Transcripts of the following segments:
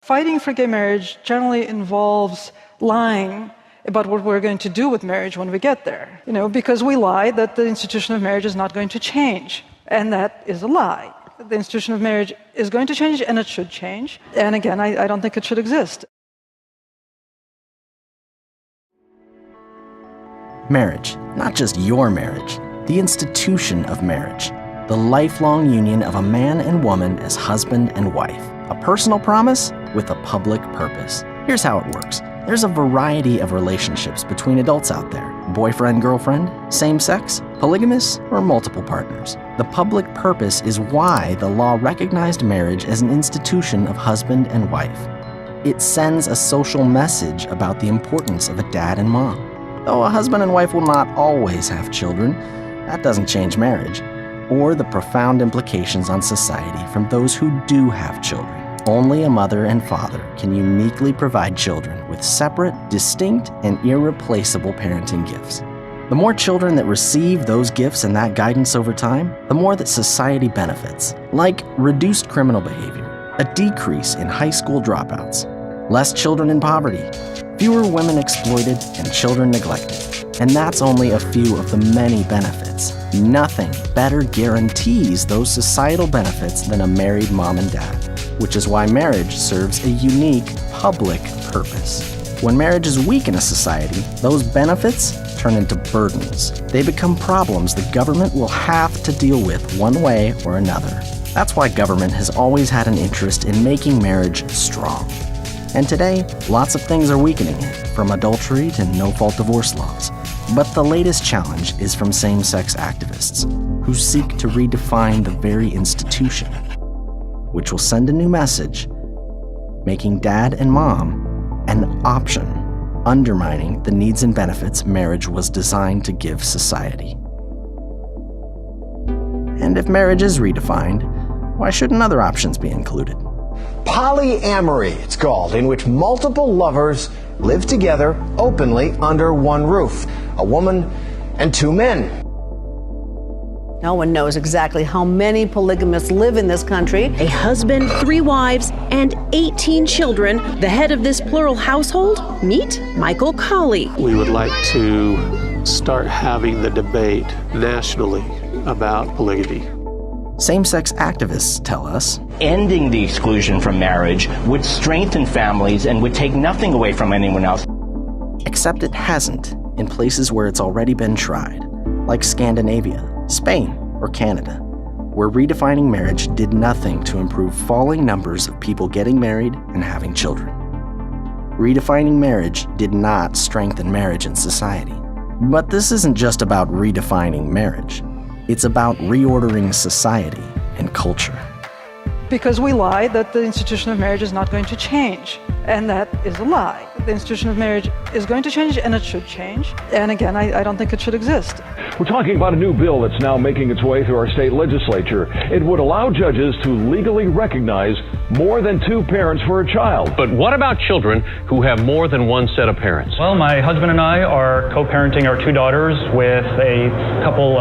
Fighting for gay marriage generally involves lying about what we're going to do with marriage when we get there. Because we lie that the institution of marriage is not going to change. And that is a lie. The institution of marriage is going to change, and it should change. And again, I don't think it should exist. Marriage, not just your marriage, the institution of marriage, the lifelong union of a man and woman as husband and wife, a personal promise with a public purpose. Here's how it works. There's a variety of relationships between adults out there: boyfriend, girlfriend, same-sex, polygamous, or multiple partners. The public purpose is why the law recognized marriage as an institution of husband and wife. It sends a social message about the importance of a dad and mom. Though a husband and wife will not always have children, that doesn't change marriage, or the profound implications on society from those who do have children. Only a mother and father can uniquely provide children with separate, distinct, and irreplaceable parenting gifts. The more children that receive those gifts and that guidance over time, the more that society benefits, like reduced criminal behavior, a decrease in high school dropouts, less children in poverty, fewer women exploited, and children neglected. And that's only a few of the many benefits. Nothing better guarantees those societal benefits than a married mom and dad, which is why marriage serves a unique public purpose. When marriage is weak in a society, those benefits turn into burdens. They become problems the government will have to deal with one way or another. That's why government has always had an interest in making marriage strong. And today, lots of things are weakening it, from adultery to no-fault divorce laws. But the latest challenge is from same-sex activists, who seek to redefine the very institution, which will send a new message, making dad and mom an option, undermining the needs and benefits marriage was designed to give society. And if marriage is redefined, why shouldn't other options be included? Polyamory, it's called, in which multiple lovers live together openly under one roof. A woman and two men. No one knows exactly how many polygamists live in this country. A husband, 3 wives, and 18 children. The head of this plural household? Meet Michael Colley. We would like to start having the debate nationally about polygamy. Same-sex activists tell us, ending the exclusion from marriage would strengthen families and would take nothing away from anyone else. Except it hasn't in places where it's already been tried, like Scandinavia, Spain, or Canada, where redefining marriage did nothing to improve falling numbers of people getting married and having children. Redefining marriage did not strengthen marriage in society. But this isn't just about redefining marriage. It's about reordering society and culture. Because we lie that the institution of marriage is not going to change. And that is a lie. The institution of marriage is going to change, and it should change. And again, I don't think it should exist. We're talking about a new bill that's now making its way through our state legislature. It would allow judges to legally recognize more than 2 parents for a child. But what about children who have more than one set of parents? Well, my husband and I are co-parenting our 2 daughters with a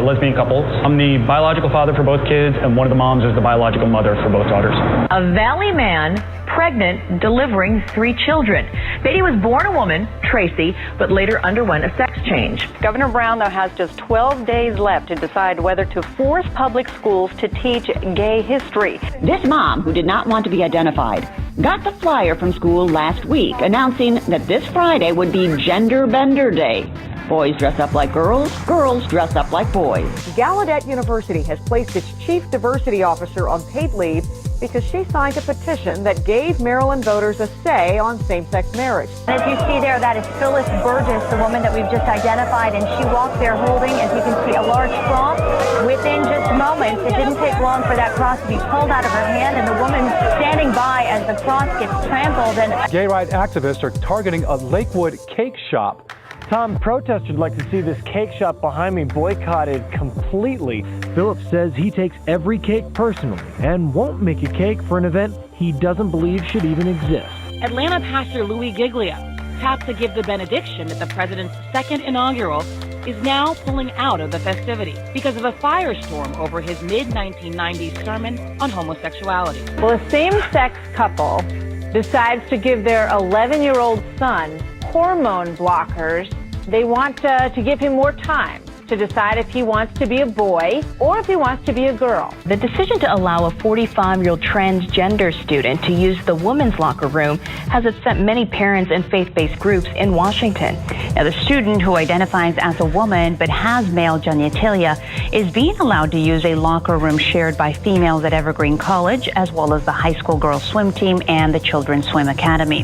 lesbian couple. I'm the biological father for both kids, and one of the moms is the biological mother for both daughters. A Valley man pregnant, delivering 3 children. Beatty was born a woman, Tracy, but later underwent a sex change. Governor Brown, though, has just 12 days left to decide whether to force public schools to teach gay history. This mom, who did not want to be identified, got the flyer from school last week announcing that this Friday would be Gender Bender Day. Boys dress up like girls, girls dress up like boys. Gallaudet University has placed its chief diversity officer on paid leave because she signed a petition that gave Maryland voters a say on same-sex marriage. As you see there, that is Phyllis Burgess, the woman that we've just identified, and she walked there holding, as you can see, a large cross. Within just moments, it didn't take long for that cross to be pulled out of her hand, and the woman standing by as the cross gets trampled. And gay rights activists are targeting a Lakewood cake shop. Tom, protesters would like to see this cake shop behind me boycotted completely. Phillips says he takes every cake personally and won't make a cake for an event he doesn't believe should even exist. Atlanta pastor Louis Giglia, tapped to give the benediction at the president's second inaugural, is now pulling out of the festivity because of a firestorm over his mid-1990s sermon on homosexuality. Well, a same-sex couple decides to give their 11-year-old son hormone blockers. They want to give him more time to decide if he wants to be a boy or if he wants to be a girl. The decision to allow a 45-year-old transgender student to use the women's locker room has upset many parents and faith-based groups in Washington. Now, the student, who identifies as a woman but has male genitalia, is being allowed to use a locker room shared by females at Evergreen College, as well as the high school girls swim team and the Children's Swim Academy.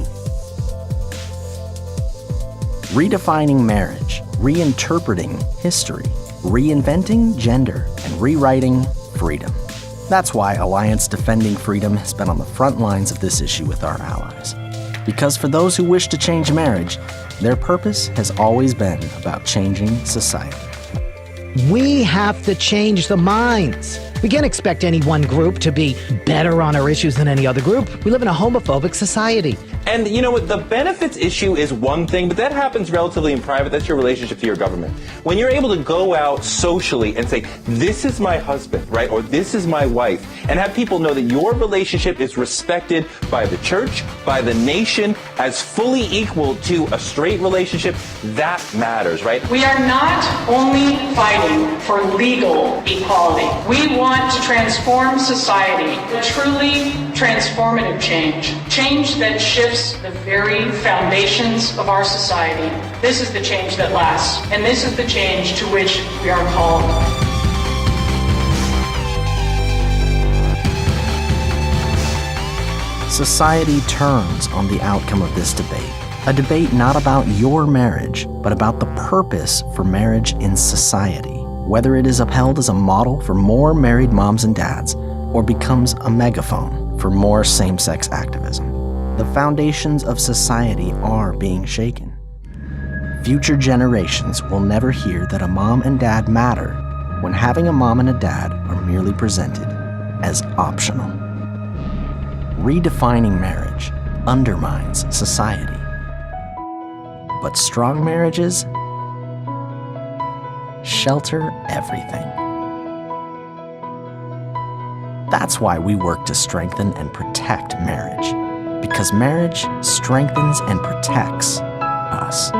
Redefining marriage, reinterpreting history, reinventing gender, and rewriting freedom. That's why Alliance Defending Freedom has been on the front lines of this issue with our allies. Because for those who wish to change marriage, their purpose has always been about changing society. We have to change the minds. We can't expect any one group to be better on our issues than any other group. We live in a homophobic society. And you know what, the benefits issue is one thing, but that happens relatively in private. That's your relationship to your government. When you're able to go out socially and say, this is my husband, right, or this is my wife, and have people know that your relationship is respected by the church, by the nation, as fully equal to a straight relationship, that matters, right? We are not only fighting for legal equality. We want to transform society, truly transformative change that shifts the very foundations of our society. This is the change that lasts, and this is the change to which we are called. Society turns on the outcome of this debate. A debate not about your marriage, but about the purpose for marriage in society. Whether it is upheld as a model for more married moms and dads, or becomes a megaphone for more same-sex activism. The foundations of society are being shaken. Future generations will never hear that a mom and dad matter when having a mom and a dad are merely presented as optional. Redefining marriage undermines society. But strong marriages shelter everything. That's why we work to strengthen and protect marriage. Because marriage strengthens and protects us.